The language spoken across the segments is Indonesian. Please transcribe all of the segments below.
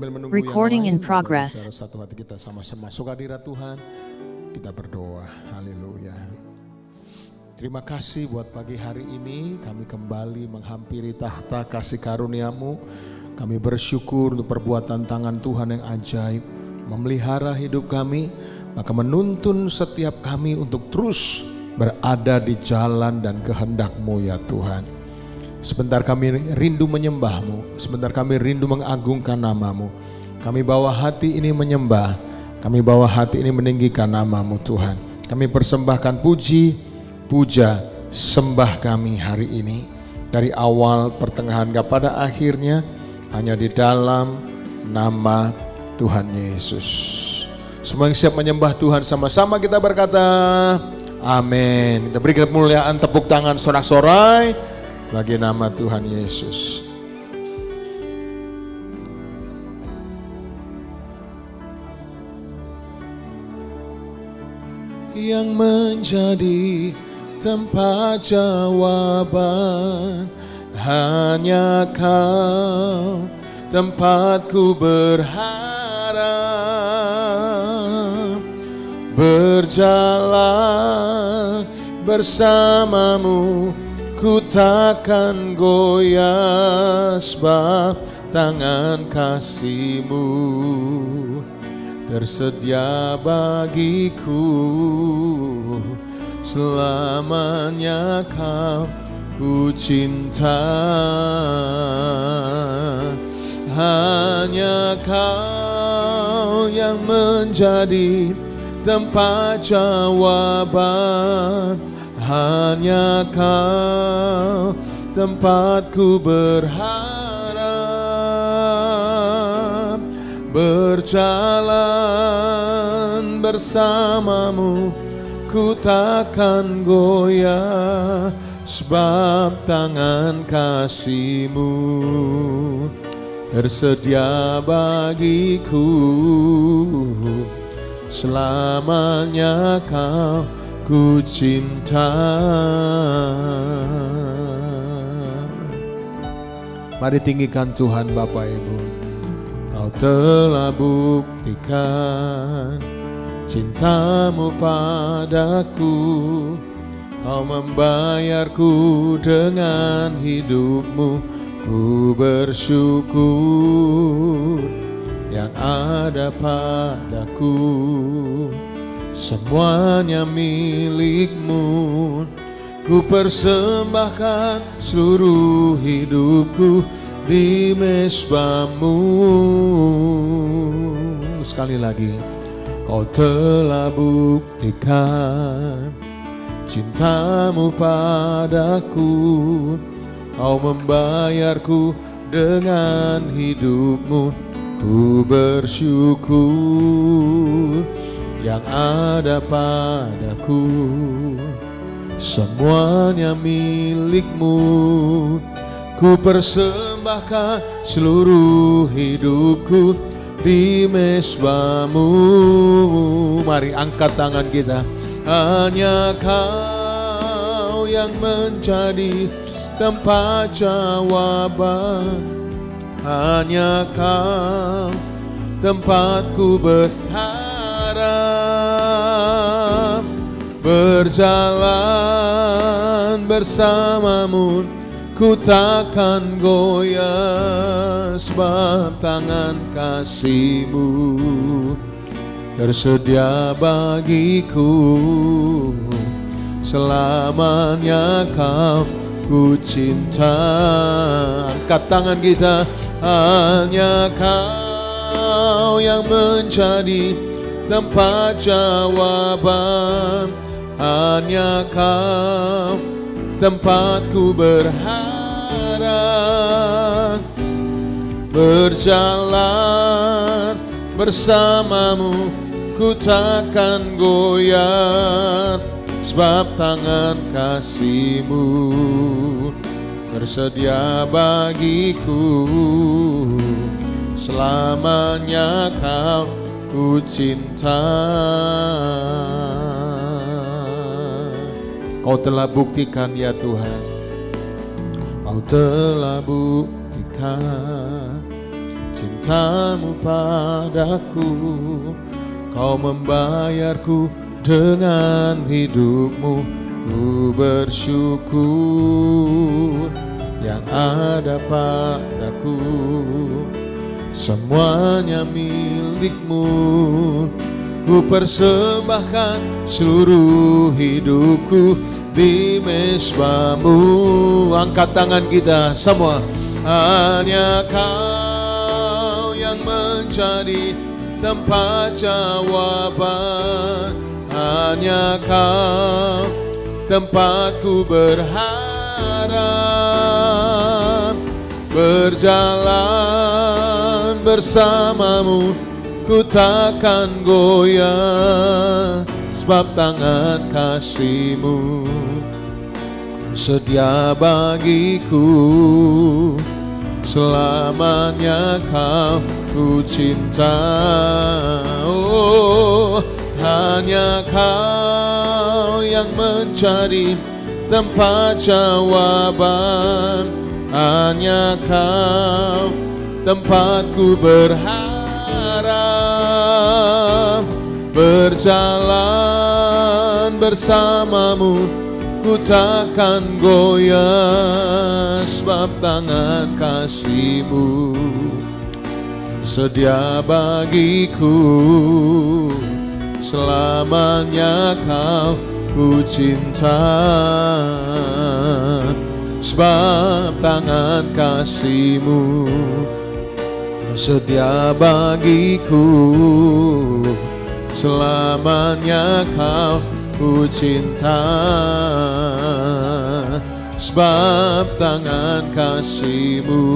Sambil menunggu Recording yang in lain, progress. secara satu hati kita sama-sama masuk hadirat Tuhan. Kita berdoa, haleluya. Terima kasih buat pagi hari ini, kami kembali menghampiri tahta kasih karunia-Mu. Kami bersyukur untuk perbuatan tangan Tuhan yang ajaib, memelihara hidup kami, maka menuntun setiap kami untuk terus berada di jalan dan kehendak-Mu ya Tuhan. Sebentar kami rindu menyembah-Mu, sebentar kami rindu mengagungkan nama-Mu. Kami bawa hati ini menyembah, kami bawa hati ini meninggikan nama-Mu Tuhan. Kami persembahkan puji, puja, sembah kami hari ini. Dari awal, pertengahan, kepada akhirnya, hanya di dalam nama Tuhan Yesus. Semua yang siap menyembah Tuhan sama-sama kita berkata, amin. Kita beri kemuliaan, tepuk tangan sorak-sorai bagi nama Tuhan Yesus. Yang menjadi tempat jawaban hanya Kau, tempatku berharap, berjalan bersama-Mu. Ku takkan goyah sebab tangan kasih-Mu tersedia bagiku. Selamanya Kau ku cinta, hanya Kau yang menjadi tempat jawaban. Hanya Kau tempatku berharap, berjalan bersama-Mu. Ku takkan goyah sebab tangan kasih-Mu tersedia bagiku. Selamanya Kau ku cinta. Mari tinggikan Tuhan Bapak Ibu. Kau telah buktikan cinta-Mu padaku. Kau membayarku dengan hidup-Mu. Ku bersyukur yang ada padaku. Semuanya milik-Mu, ku persembahkan seluruh hidupku di mezbah-Mu. Sekali lagi, Kau telah buktikan cinta-Mu padaku. Kau membayarku dengan hidup-Mu. Ku bersyukur yang ada padaku. Semuanya milik-Mu, ku persembahkan seluruh hidupku di mezbah-Mu. Mari angkat tangan kita. Hanya Kau yang menjadi tempat jawaban. Hanya Kau tempatku berharap, berjalan bersama-Mu. Ku takkan goyah sebab tangan kasih-Mu tersedia bagiku. Selamanya Kau ku cinta. Angkat tangan kita. Hanya Kau yang menjadi tempat jawaban. Hanya Kau tempatku berharap, berjalan bersama-Mu. Ku takkan goyah sebab tangan kasih-Mu tersedia bagiku. Selamanya Kau ku cinta. Kau telah buktikan ya Tuhan, Kau telah buktikan cintamu padaku. Kau membayarku dengan hidupmu. Ku bersyukur yang ada padaku. Semuanya milikmu. Ku persembahkan seluruh hidupku di mezbamu. Angkat tangan kita semua. Hanya Kau yang menjadi tempat jawaban. Hanya Kau tempatku berharap. Berjalan bersamamu ku takkan goyah, sebab tangan kasih-Mu sedia bagiku. Selamanya Kau ku cinta. Oh, hanya Kau yang menjadi tempat jawaban. Hanya Kau tempatku berharap. Berjalan bersamamu ku takkan goyah, sebab tangan kasih-Mu sedia bagiku. Selamanya Kau ku cinta, sebab tangan kasih-Mu sedia bagiku. Selamanya Kau ku cinta, sebab tangan kasih-Mu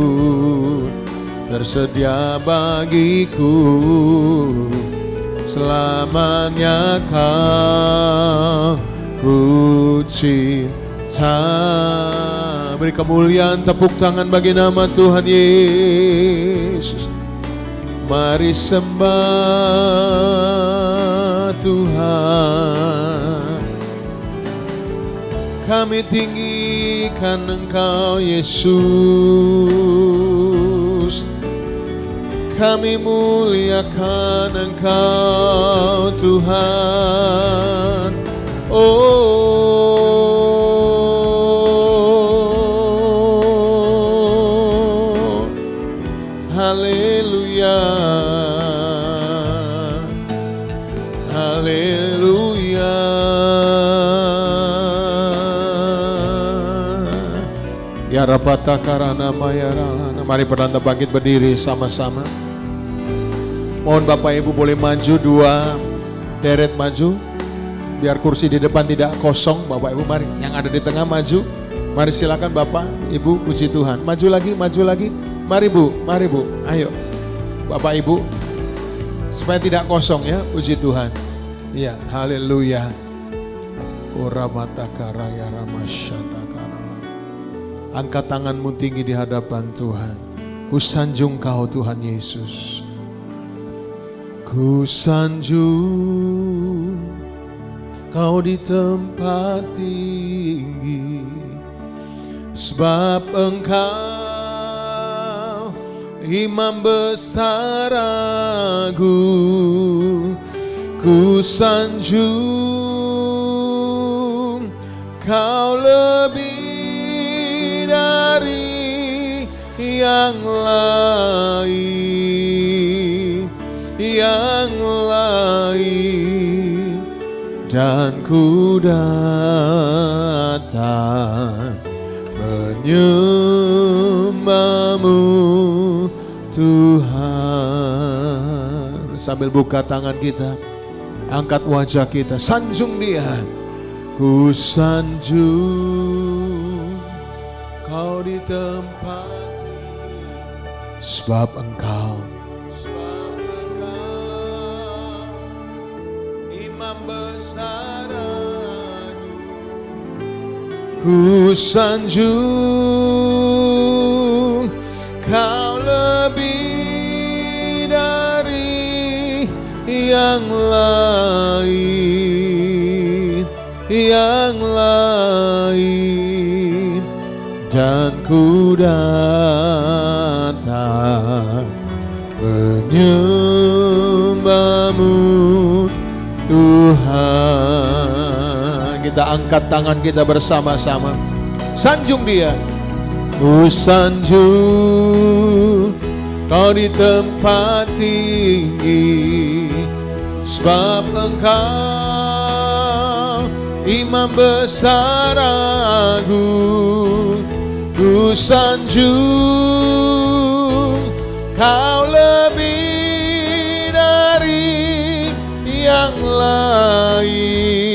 tersedia bagiku. Selamanya Kau ku cinta. Beri kemuliaan, tepuk tangan bagi nama Tuhan Yesus. Mari sembah Tuhan. Kami tinggikan Engkau Yesus. Kami muliakan Engkau Tuhan. Oh, haleluya, haleluya. Ya rapata karana mayarana. Mari perantau bangkit berdiri sama-sama. Mohon Bapak Ibu boleh maju, dua deret maju, biar kursi di depan tidak kosong. Bapak Ibu mari, yang ada di tengah maju. Mari silakan Bapak Ibu, puji Tuhan. Maju lagi, maju lagi. Mari Bu, ayo Bapak Ibu, supaya tidak kosong ya, puji Tuhan. Iya, haleluya. Oramataka ramasyataka. Angkat tanganmu tinggi di hadapan Tuhan. Ku sanjung Kau Tuhan Yesus. Ku sanjung Kau di tempat tinggi, sebab Engkau Imam besar agung. Ku sanjung Kau lebih dari yang lain, dan ku datang menyembah-Mu Tuhan. Sambil buka tangan kita, angkat wajah kita, sanjung Dia. Ku sanjung Kau di tempat, sebab Engkau Imam besar agung. Ku sanjung Kau lebih dari yang lain, dan ku datang menyembah-Mu Tuhan. Kita angkat tangan kita bersama-sama, sanjung Dia. Ku sanjung Kau di tempat tinggi, sebab Engkau Imam besar agung. Ku sanjung Kau lebih dari yang lain,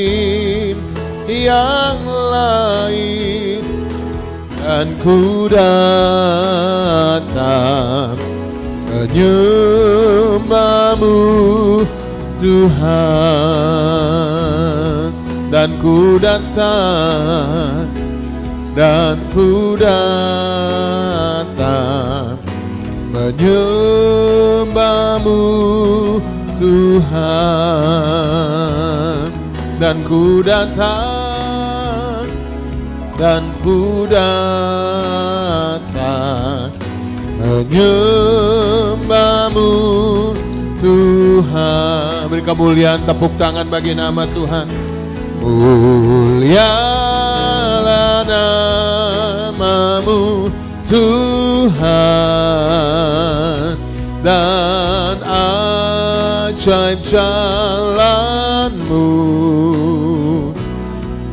dan ku datang menyembah-Mu Tuhan, dan ku datang menyembah-Mu Tuhan, dan ku datang menyembah-Mu Tuhan. Beri kemuliaan, tepuk tangan bagi nama Tuhan. Mulialah nama-Mu Tuhan, dan ajaib jalan-Mu.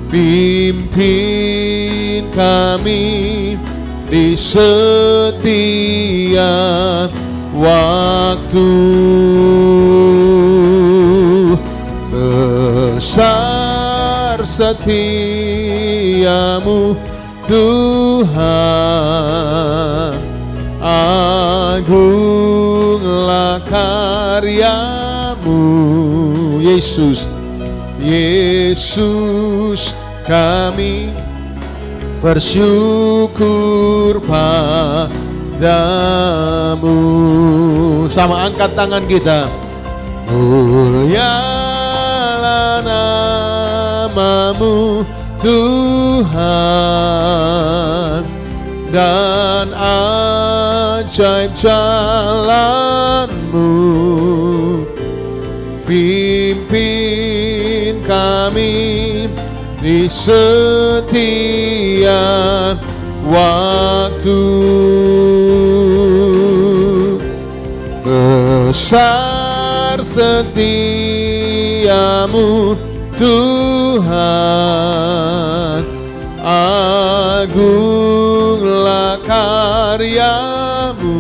Pimpin kami di setiap waktu. Besar setia-Mu Tuhan, agunglah karya-Mu. Yesus, kami bersyukur padamu. Sama angkat tangan kita. Mulialah nama-Mu Tuhan, dan ajaib jalan-Mu. Pimpin kami di setiap waktu. Besar setia-Mu Tuhan, agunglah karya-Mu.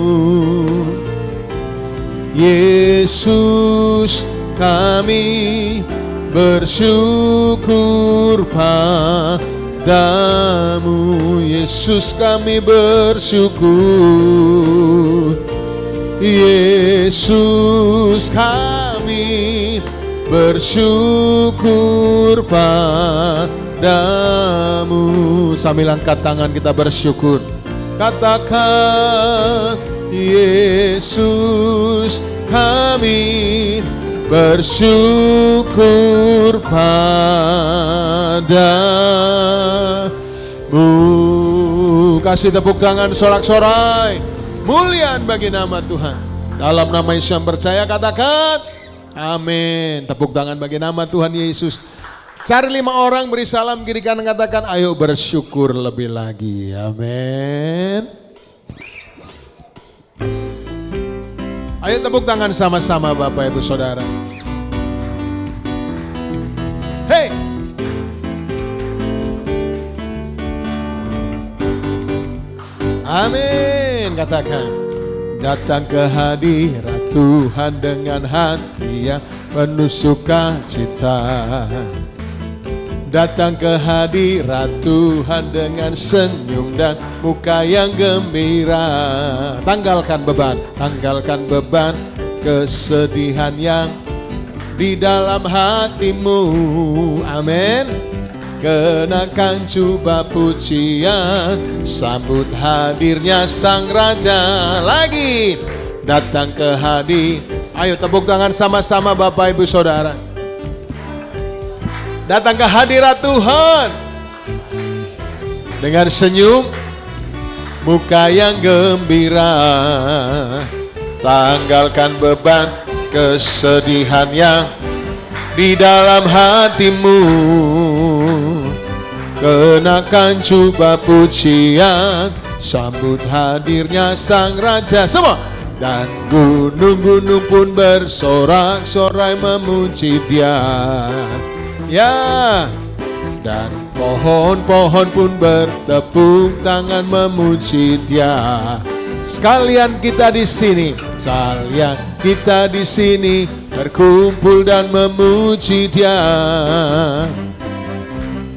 Yesus, kami bersyukur padamu. Yesus, kami bersyukur. Yesus, kami bersyukur padamu. Sambil angkat tangan kita bersyukur. Katakan, Yesus, kami bersyukur padamu. Kasih tepuk tangan sorak-sorai. Muliaan bagi nama Tuhan. Dalam nama Yesus yang percaya katakan amin. Tepuk tangan bagi nama Tuhan Yesus. Cari 5 orang, beri salam kiri kanan, katakan ayo bersyukur lebih lagi. Amin. Ayo tepuk tangan sama-sama Bapak Ibu Saudara. Hey! Amin, katakan. Datang ke hadirat Tuhan dengan hati yang penuh sukacita. Datang ke hadirat Tuhan dengan senyum dan muka yang gembira. Tanggalkan beban kesedihan yang di dalam hatimu. Amin. Kenakan jubah pujian, sambut hadirnya Sang Raja. Lagi datang ke ayo tepuk tangan sama-sama Bapak Ibu Saudara. Datang ke hadirat Tuhan dengan senyum, muka yang gembira. tanggalkan beban kesedihan yang di dalam hatimu. Kenakan jubah pujian, sambut hadirnya Sang Raja. Semua. Dan gunung-gunung pun bersorak-sorai memuji Dia. Ya. Dan pohon-pohon pun bertepuk tangan memuji Dia. Sekalian kita di sini, berkumpul dan memuji Dia.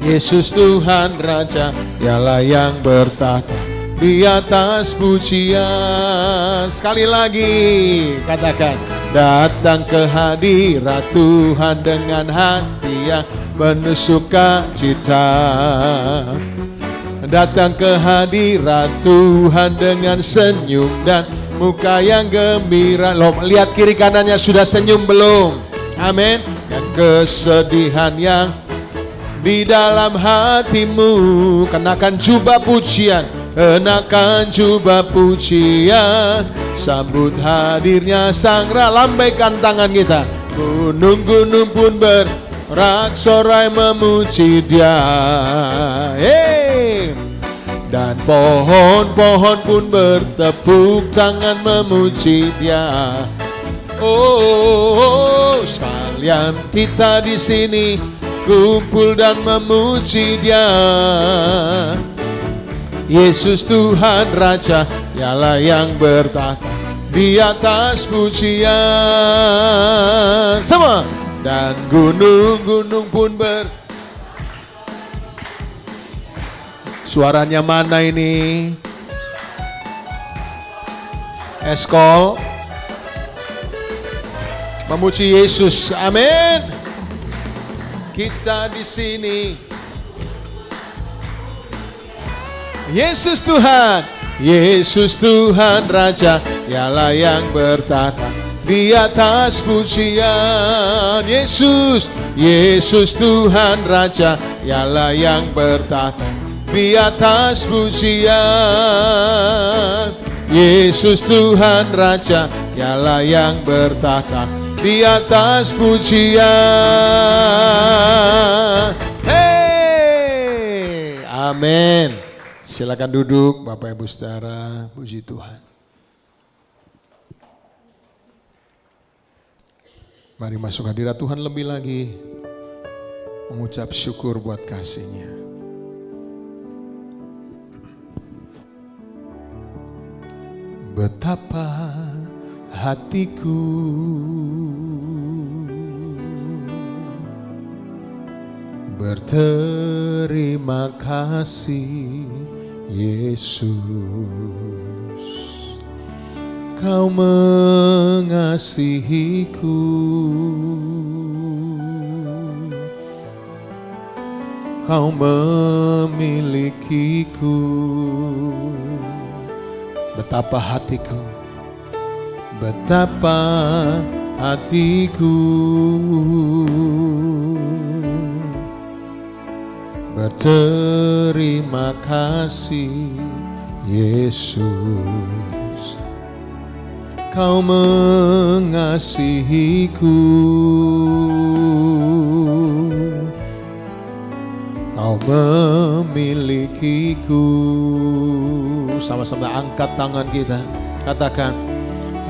Yesus Tuhan Raja, Dialah yang bertahta di atas pujian. Sekali lagi katakan, datang ke hadirat Tuhan dengan hati yang penuh sukacita. Datang ke hadirat Tuhan dengan senyum dan muka yang gembira. Loh, lihat kiri kanannya, sudah senyum belum? Amin. Dan kesedihan yang di dalam hatimu, kenakan jubah pujian, kenakan jubah pujian, sambut hadirnya Sang Raja. Lambaikan tangan kita. Gunung-gunung pun bersorak-sorai memuji Dia. Hey. Dan pohon-pohon pun bertepuk tangan memuji Dia. Oh, sekalian kita di sini kumpul dan memuji Dia. Yesus Tuhan Raja, Dialah yang bertahta di atas pujian. Semua. Dan gunung-gunung pun Suaranya mana ini? Eskol. Memuji Yesus. Amin. Kita di sini. Yesus Tuhan, Yesus Tuhan Raja, Dialah yang bertahta di atas pujian. Yesus, Yesus Tuhan Raja, Dialah yang bertahta di atas pujian. Yesus Tuhan Raja, Dialah yang bertahta di atas pujian. Hey, amin. Silakan duduk Bapak Ibu Saudara, puji Tuhan. Mari masuk hadirat Tuhan lebih lagi, mengucap syukur buat kasih-Nya. Betapa hatiku berterima kasih, Yesus, Kau mengasihiku, Kau memilikiku. Betapa hatiku, betapa hatiku berterima kasih, Yesus, Kau mengasihiku, Kau memilikiku. Sama-sama angkat tangan kita, katakan,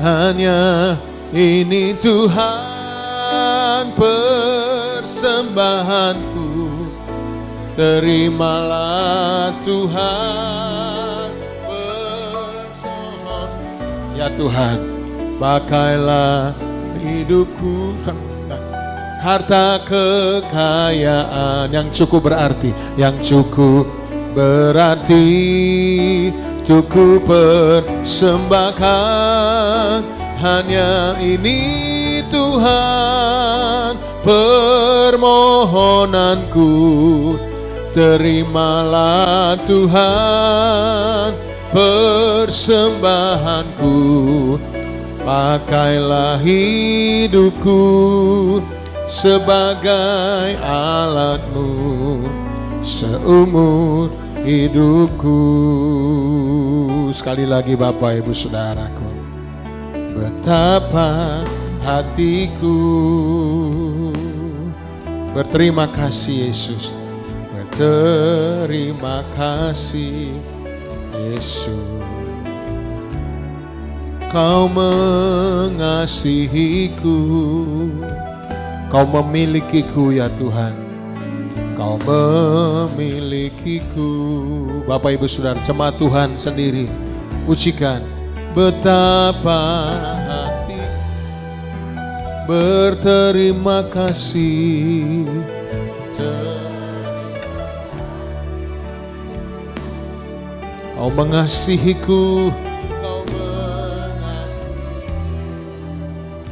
hanya ini Tuhan persembahanku. Terimalah Tuhan persembahan. Ya Tuhan, pakailah hidupku, harta kekayaan yang cukup berarti, yang cukup berarti, cukup persembahkan. Hanya ini Tuhan permohonanku. Terimalah Tuhan persembahanku. Pakailah hidupku sebagai alat-Mu seumur hidupku. Sekali lagi Bapak Ibu Saudaraku, betapa hatiku berterima kasih Yesus, berterima kasih Yesus. Kau mengasihiku, Kau memilikiku ya Tuhan, Kau memilikiku. Bapak Ibu Saudara, jemaat Tuhan sendiri pujikan. Betapa hati berterima kasih, Kau mengasihiku,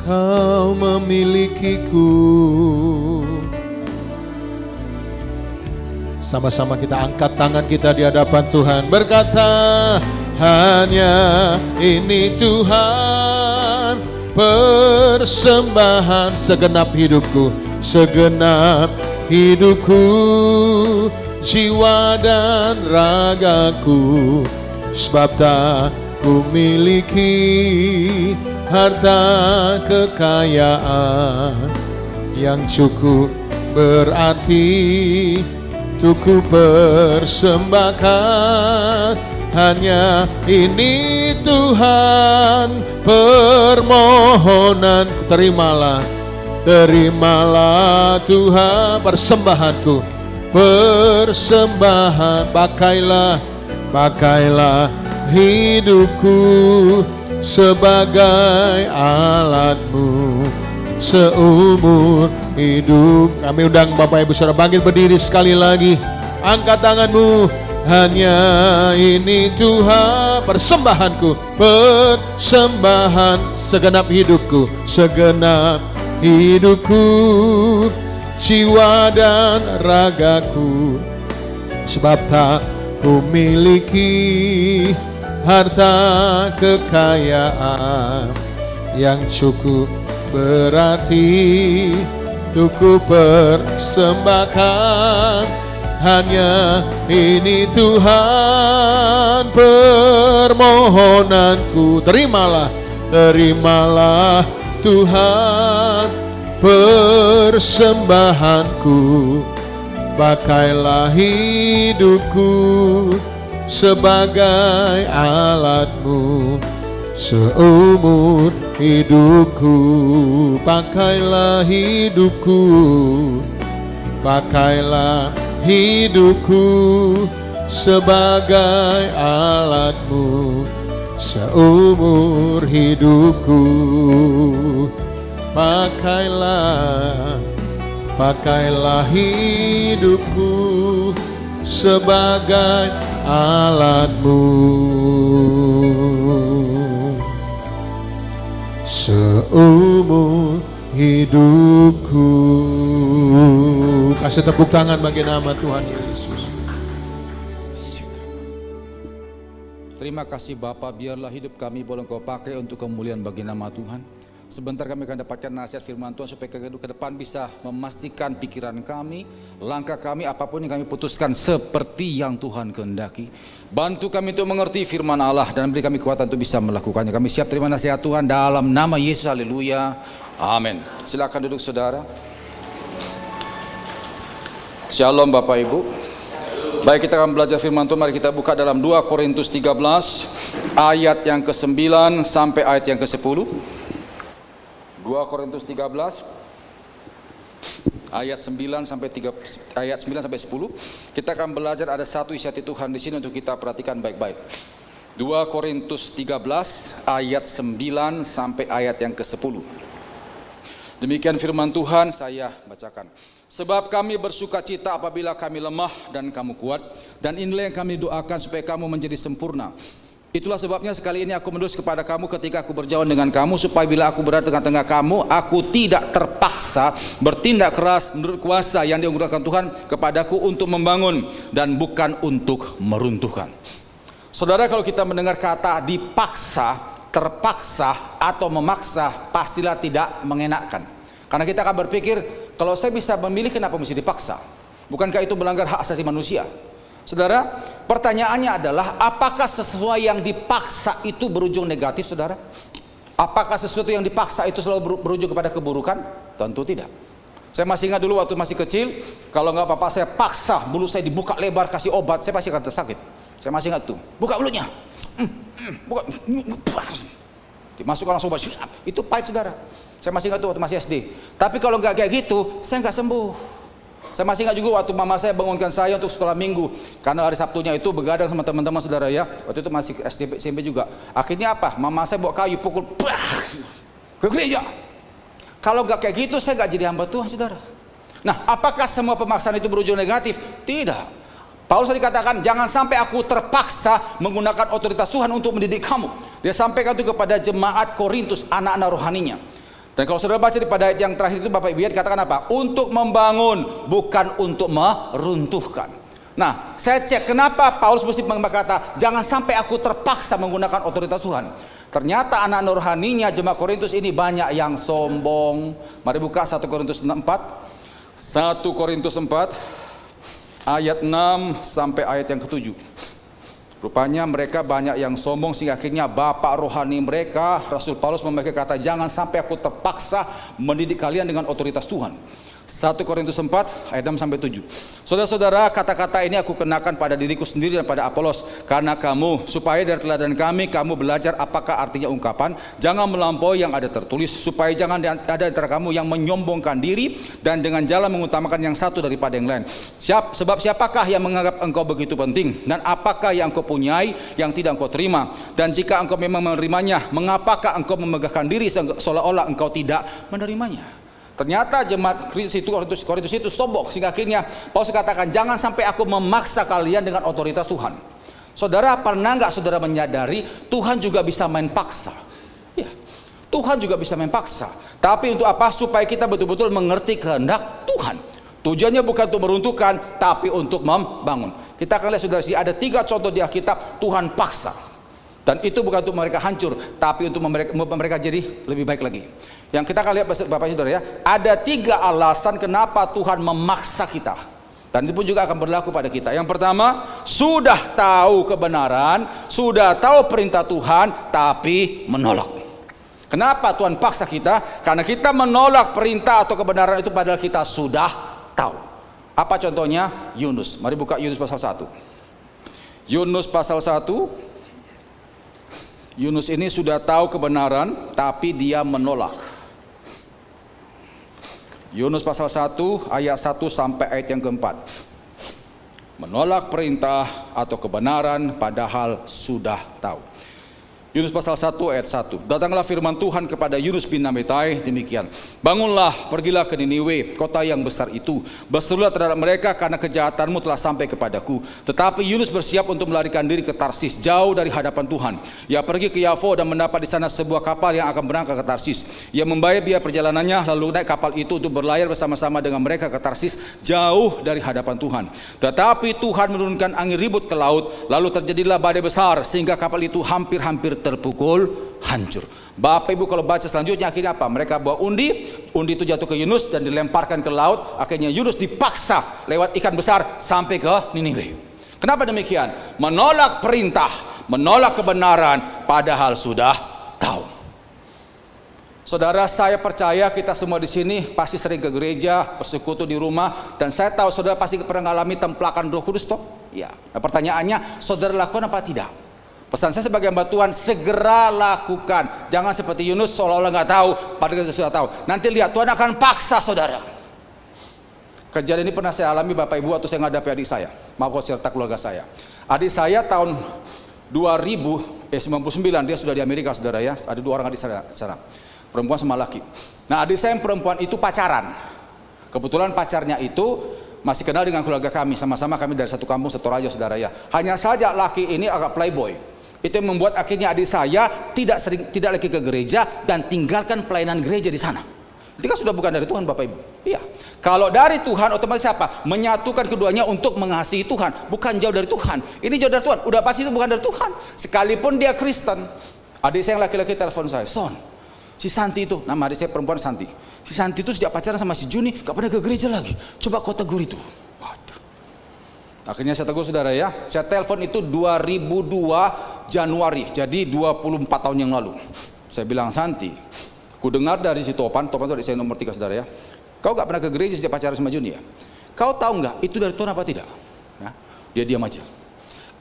Kau memilikiku. Sama-sama kita angkat tangan kita di hadapan Tuhan, berkata, hanya ini Tuhan, persembahan segenap hidupku, segenap hidupku, jiwa dan ragaku, sebab tak ku miliki harta kekayaan yang cukup berarti untuk ku persembahkan. Hanya ini Tuhan permohonan, terimalah, terimalah Tuhan persembahanku, persembahan. Pakailah hidupku sebagai alatmu seumur hidup. Kami undang Bapak Ibu Saudara bangkit berdiri sekali lagi, angkat tanganmu. Hanya ini Tuhan persembahanku, persembahan segenap hidupku, segenap hidupku, jiwa dan ragaku, sebab tak ku miliki harta kekayaan yang cukup berarti untuk ku persembahkan. Hanya ini Tuhan permohonanku, terimalah, terimalah Tuhan persembahanku. Pakailah hidupku sebagai alatmu seumur hidupku. Pakailah hidupku, pakailah hidupku sebagai alatmu seumur hidupku. Pakailah hidupku sebagai alatmu seumur hidupku. Kasih tepuk tangan bagi nama Tuhan Yesus. Terima kasih Bapa, biarlah hidup kami boleh Kau pakai untuk kemuliaan bagi nama Tuhan. Sebentar kami akan dapatkan nasihat firman Tuhan supaya ke depan bisa memastikan pikiran kami, langkah kami, apapun yang kami putuskan seperti yang Tuhan kehendaki. Bantu kami untuk mengerti firman Allah dan beri kami kekuatan untuk bisa melakukannya. Kami siap terima nasihat Tuhan dalam nama Yesus, haleluya, amin. Silakan duduk saudara. Shalom Bapak Ibu. Baik, kita akan belajar firman Tuhan. Mari kita buka dalam 2 Korintus 13 ayat yang ke-9 sampai ayat yang ke-10. 2 Korintus 13 ayat 9 sampai 10. Kita akan belajar, ada satu isi hati Tuhan di sini untuk kita perhatikan baik-baik. 2 Korintus 13 ayat 9 sampai ayat yang ke-10. Demikian firman Tuhan, saya bacakan. Sebab kami bersukacita apabila kami lemah dan kamu kuat, dan inilah yang kami doakan supaya kamu menjadi sempurna. Itulah sebabnya sekali ini aku menulis kepada kamu ketika aku berjauhan dengan kamu, supaya bila aku berada di tengah-tengah kamu, aku tidak terpaksa bertindak keras menurut kuasa yang dianugerahkan Tuhan kepadaku untuk membangun dan bukan untuk meruntuhkan. Saudara, kalau kita mendengar kata dipaksa, terpaksa atau memaksa, pastilah tidak mengenakkan. Karena kita akan berpikir, kalau saya bisa memilih, kenapa mesti dipaksa? Bukankah itu melanggar hak asasi manusia? Saudara, pertanyaannya adalah, apakah sesuai yang dipaksa itu berujung negatif, saudara? Apakah sesuatu yang dipaksa itu selalu berujung kepada keburukan? Tentu tidak. Saya masih ingat dulu waktu masih kecil, kalau nggak apa-apa saya paksa mulut saya dibuka lebar kasih obat, saya pasti akan tersakit. Saya masih ingat tuh, buka mulutnya, buka, dimasukkan langsung obat, itu pahit saudara. Saya masih ingat tuh waktu masih SD. Tapi kalau nggak kayak gitu, saya nggak sembuh. Saya masih ingat juga waktu mama saya bangunkan saya untuk sekolah minggu, karena hari Sabtunya itu begadang sama teman-teman saudara ya. Waktu itu masih SD SMP juga. Akhirnya apa? Mama saya bawa kayu pukul, ke gereja. Kalau nggak kayak gitu saya nggak jadi hamba Tuhan saudara. Nah, apakah semua pemaksaan itu berujung negatif? Tidak. Paulus dikatakan jangan sampai aku terpaksa menggunakan otoritas Tuhan untuk mendidik kamu. Dia sampaikan itu kepada jemaat Korintus, anak-anak rohaninya. Dan kalau saudara baca pada ayat yang terakhir itu Bapak Ibu dikatakan apa? Untuk membangun, bukan untuk meruntuhkan. Nah, saya cek kenapa Paulus mesti berkata jangan sampai aku terpaksa menggunakan otoritas Tuhan. Ternyata anak rohaninya jemaat Korintus ini banyak yang sombong. Mari buka 1 Korintus 4. 1 Korintus 4 ayat 6 sampai ayat yang ke-7. Rupanya mereka banyak yang sombong sehingga akhirnya bapak rohani mereka, Rasul Paulus memakai kata jangan sampai aku terpaksa mendidik kalian dengan otoritas Tuhan. 1 Korintus 4 ayat 6 sampai 7. Saudara-saudara, kata-kata ini aku kenakan pada diriku sendiri dan pada Apolos karena kamu, supaya dari teladan kami kamu belajar apakah artinya ungkapan jangan melampaui yang ada tertulis, supaya jangan ada antara kamu yang menyombongkan diri dan dengan jalan mengutamakan yang satu daripada yang lain. Sebab siapakah yang menganggap engkau begitu penting, dan apakah yang engkau punyai yang tidak engkau terima, dan jika engkau memang menerimanya, mengapakah engkau memegahkan diri seolah-olah engkau tidak menerimanya? Ternyata jemaat Korintus itu sombong sehingga akhirnya Paulus katakan jangan sampai aku memaksa kalian dengan otoritas Tuhan. Saudara, pernah nggak saudara menyadari Tuhan juga bisa main paksa? Ya, Tuhan juga bisa main paksa. Tapi untuk apa? Supaya kita betul-betul mengerti kehendak Tuhan. Tujuannya bukan untuk meruntuhkan, tapi untuk membangun. Kita akan lihat saudara, ada 3 contoh di Alkitab Tuhan paksa. Dan itu bukan untuk mereka hancur, tapi untuk mereka jadi lebih baik lagi. Yang kita akan lihat Bapak Saudara ya, ada 3 alasan kenapa Tuhan memaksa kita. Dan itu pun juga akan berlaku pada kita. Yang pertama, sudah tahu kebenaran, sudah tahu perintah Tuhan, tapi menolak. Kenapa Tuhan paksa kita? Karena kita menolak perintah atau kebenaran itu padahal kita sudah tahu. Apa contohnya? Yunus. Mari buka Yunus pasal 1. Yunus pasal 1. Yunus ini sudah tahu kebenaran tapi dia menolak. Yunus pasal 1 ayat 1 sampai ayat yang keempat. Menolak perintah atau kebenaran padahal sudah tahu. Yunus pasal 1 ayat 1. Datanglah firman Tuhan kepada Yunus bin Amittai demikian. Bangunlah, pergilah ke Niniwe, kota yang besar itu. Berserulah terhadap mereka karena kejahatanmu telah sampai kepadaku. Tetapi Yunus bersiap untuk melarikan diri ke Tarsis, jauh dari hadapan Tuhan. Ia pergi ke Yafo dan mendapat di sana sebuah kapal yang akan berangkat ke Tarsis. Ia membayar biaya perjalanannya lalu naik kapal itu untuk berlayar bersama-sama dengan mereka ke Tarsis, jauh dari hadapan Tuhan. Tetapi Tuhan menurunkan angin ribut ke laut, lalu terjadilah badai besar sehingga kapal itu hampir-hampir terpukul hancur. Bapak Ibu kalau baca selanjutnya akhirnya apa? Mereka bawa undi itu jatuh ke Yunus dan dilemparkan ke laut. Akhirnya Yunus dipaksa lewat ikan besar sampai ke Niniwe. Kenapa demikian? Menolak perintah, menolak kebenaran padahal sudah tahu. Saudara, saya percaya kita semua di sini pasti sering ke gereja, bersekutu di rumah, dan saya tahu saudara pasti pernah mengalami templakan Roh Kudus toh? Ya. Nah, pertanyaannya, saudara lakukan apa tidak? Pesan saya sebagai hamba Tuhan, segera lakukan. Jangan seperti Yunus seolah-olah nggak tahu, padahal kita sudah tahu. Nanti lihat Tuhan akan paksa saudara. Kejadian ini pernah saya alami Bapak Ibu waktu saya menghadapi adik saya, maupun serta keluarga saya. Adik saya tahun 99 dia sudah di Amerika saudara ya. Ada 2 orang adik saya sana, perempuan sama laki. Nah, adik saya yang perempuan itu pacaran. Kebetulan pacarnya itu masih kenal dengan keluarga kami, sama-sama kami dari satu kampung Setoraja saudara ya. Hanya saja laki ini agak playboy. Itu yang membuat akhirnya adik saya tidak lagi ke gereja dan tinggalkan pelayanan gereja di sana. Itu kan sudah bukan dari Tuhan Bapak Ibu. Iya. Kalau dari Tuhan otomatis apa? Menyatukan keduanya untuk mengasihi Tuhan, bukan jauh dari Tuhan. Ini jauh dari Tuhan. Udah pasti itu bukan dari Tuhan. Sekalipun dia Kristen. Adik saya yang laki-laki telepon saya, "Son, si Santi itu," nama adik saya perempuan Santi. "Si Santi itu sejak pacaran sama si Juni gak pernah ke gereja lagi. Coba kau tegur itu." Waduh. Akhirnya saya tegur saudara ya. Saya telepon itu 2002 Januari, jadi 24 tahun yang lalu. Saya bilang, Santi, ku dengar dari si Topan itu adik saya nomor 3 saudara ya. Kau gak pernah ke gereja sejak pacaran sama Juni ya? Kau tahu nggak itu dari Tuhan apa tidak? Nah, dia diam aja.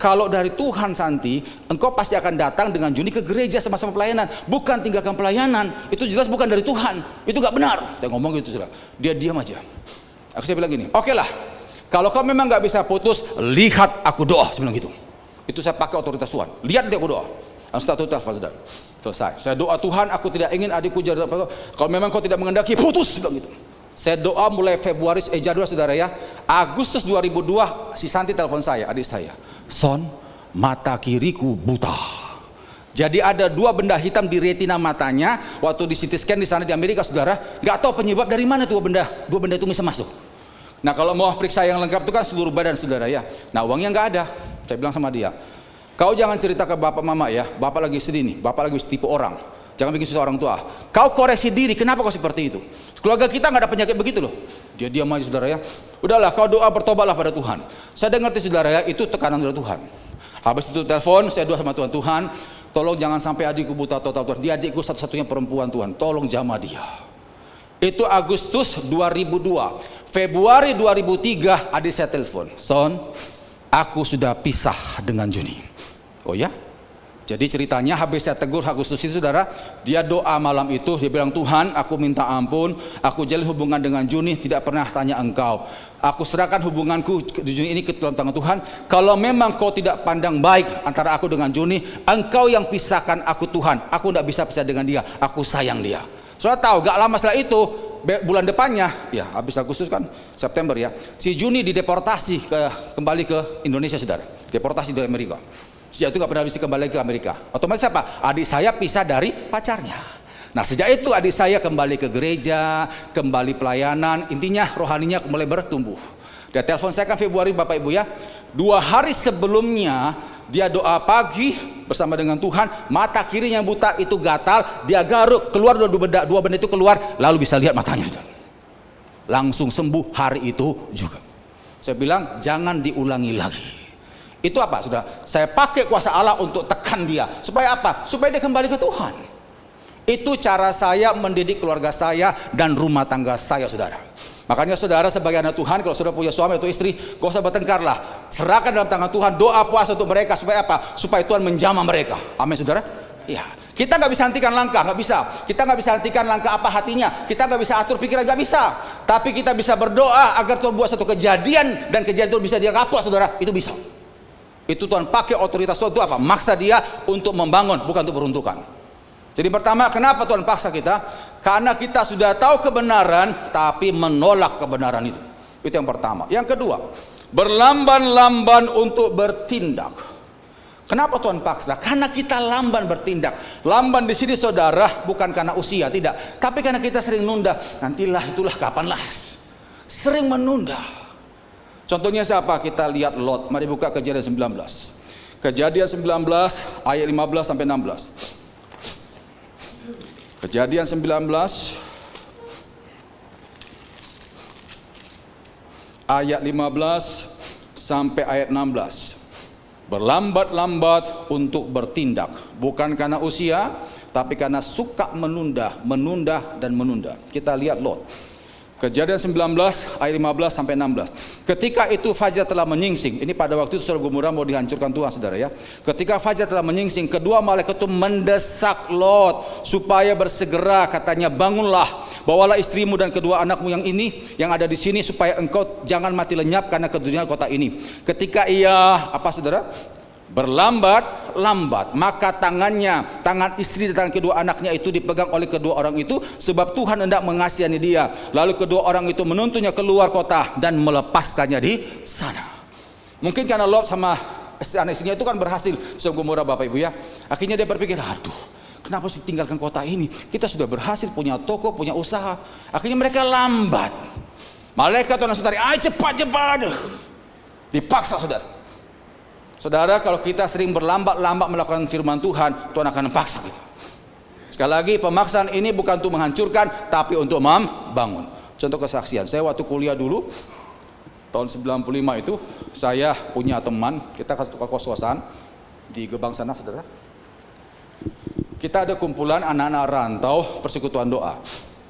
Kalau dari Tuhan Santi, engkau pasti akan datang dengan Juni ke gereja sama-sama pelayanan, bukan tinggalkan pelayanan. Itu jelas bukan dari Tuhan. Itu gak benar. Saya ngomong gitu saudara. Dia diam aja. Saya bilang gini, oke lah. Kalau kau memang gak bisa putus, lihat aku doa. Saya bilang gitu. Itu saya pakai otoritas Tuhan. Lihat nanti aku doa. Langsung tak telepon saudara. Selesai. Saya doa, Tuhan, aku tidak ingin adikku jadi apa. Kalau memang kau tidak mengendaki, putus. Saya bilang gitu. Saya doa mulai Januari saudara ya. Agustus 2002 si Santi telepon saya, adik saya. Son, mata kiriku buta. Jadi ada 2 benda hitam di retina matanya. Waktu di CT scan di sana di Amerika saudara, nggak tahu penyebab dari mana tuh dua benda itu bisa masuk. Nah kalau mau periksa yang lengkap itu kan seluruh badan saudara ya. Nah uangnya nggak ada. Saya bilang sama dia, kau jangan cerita ke bapak mama ya. Bapak lagi sedih nih. Bapak lagi tipe orang. Jangan bikin susah orang tua. Kau koreksi diri, kenapa kau seperti itu? Keluarga kita nggak ada penyakit begitu loh. Dia diam aja saudara ya. Udahlah, kau doa bertobatlah pada Tuhan. Saya ngerti saudara ya, itu tekanan dari Tuhan. Habis itu telepon, saya doa sama Tuhan. Tuhan, tolong jangan sampai adikku buta total Tuhan. Dia adikku satu-satunya perempuan Tuhan. Tolong jamah dia. Itu Agustus 2002. Februari 2003 adik saya telepon. Son, aku sudah pisah dengan Juni. Oh ya? Jadi ceritanya habis saya tegur Agustus itu saudara, dia doa malam itu, dia bilang, Tuhan aku minta ampun, aku jalin hubungan dengan Juni, tidak pernah tanya engkau. Aku serahkan hubunganku di Juni ini ke dalam tangan Tuhan. Kalau memang kau tidak pandang baik antara aku dengan Juni, engkau yang pisahkan aku Tuhan. Aku tidak bisa pisah dengan dia, aku sayang dia. Saudara tahu, gak lama setelah itu, bulan depannya, ya habis Agustus kan, September ya, si Juni dideportasi kembali ke Indonesia saudara, deportasi dari Amerika. Sejak itu gak pernah bisa kembali ke Amerika. Otomatis apa? Adik saya pisah dari pacarnya. Nah sejak itu adik saya kembali ke gereja, kembali pelayanan, intinya rohaninya mulai bertumbuh. Dia telepon saya kan Februari Bapak Ibu ya, 2 hari sebelumnya dia doa pagi bersama dengan Tuhan, mata kiri yang buta itu gatal, dia garuk, keluar dua benda itu keluar, lalu bisa lihat matanya. Langsung sembuh hari itu juga. Saya bilang jangan diulangi lagi. Itu apa sudah? Saya pakai kuasa Allah untuk tekan dia. Supaya apa? Supaya dia kembali ke Tuhan. Itu cara saya mendidik keluarga saya dan rumah tangga saya saudara. Makanya saudara sebagai anak Tuhan, kalau saudara punya suami atau istri, gak usah bertengkarlah. Serahkan dalam tangan Tuhan, doa puasa untuk mereka. Supaya apa? Supaya Tuhan menjamah mereka. Amin saudara? Ya. Kita nggak bisa hentikan langkah, nggak bisa. Kita nggak bisa hentikan langkah apa hatinya. Kita nggak bisa atur pikiran, nggak bisa. Tapi kita bisa berdoa agar Tuhan buat satu kejadian, dan kejadian itu bisa dia kapok saudara. Itu bisa. Itu Tuhan pakai otoritas Tuhan itu apa? Maksa dia untuk membangun, bukan untuk peruntukan. Jadi pertama, kenapa Tuhan paksa kita? Karena kita sudah tahu kebenaran, tapi menolak kebenaran itu. Itu yang pertama. Yang kedua, berlamban-lamban untuk bertindak. Kenapa Tuhan paksa? Karena kita lamban bertindak. Lamban di sini saudara bukan karena usia, tidak. Tapi karena kita sering nunda. Nantilah, itulah, kapanlah. Sering menunda. Contohnya siapa? Kita lihat Lot. Mari buka Kejadian 19. Kejadian 19 ayat 15 sampai 16. Kejadian 19 ayat 15 sampai ayat 16. Berlambat-lambat untuk bertindak, bukan karena usia, tapi karena suka menunda dan menunda. Kita lihat Lot. Kejadian 19 ayat 15 sampai 16. Ketika itu fajar telah menyingsing. Ini pada waktu itu Sodom Gomora mau dihancurkan Tuhan saudara ya. Ketika fajar telah menyingsing, kedua malaikat itu mendesak Lot supaya bersegera, katanya, bangunlah, bawalah istrimu dan kedua anakmu yang ada di sini supaya engkau jangan mati lenyap karena keduniaan kota ini. Ketika ia saudara? Berlambat-lambat, maka tangan istri dan tangan kedua anaknya itu dipegang oleh kedua orang itu, sebab Tuhan hendak mengasihani dia. Lalu kedua orang itu menuntunnya keluar kota dan melepaskannya di sana. Mungkin karena Lot sama anak istrinya itu kan berhasil Sodom Gomora Bapak Ibu ya. Akhirnya dia berpikir, aduh, kenapa sih tinggalkan kota ini? Kita sudah berhasil punya toko, punya usaha. Akhirnya mereka lambat. Malaikat Tuhan langsung tarik, ayo cepat. Dipaksa saudara. Saudara, kalau kita sering berlambat-lambat melakukan firman Tuhan, Tuhan akan memaksa kita. Sekali lagi, pemaksaan ini bukan untuk menghancurkan, tapi untuk membangun. Contoh kesaksian, saya waktu kuliah dulu, tahun 95 itu, saya punya teman, kita ke kos-kosan di Gebang sana, saudara. Kita ada kumpulan anak-anak rantau persekutuan doa.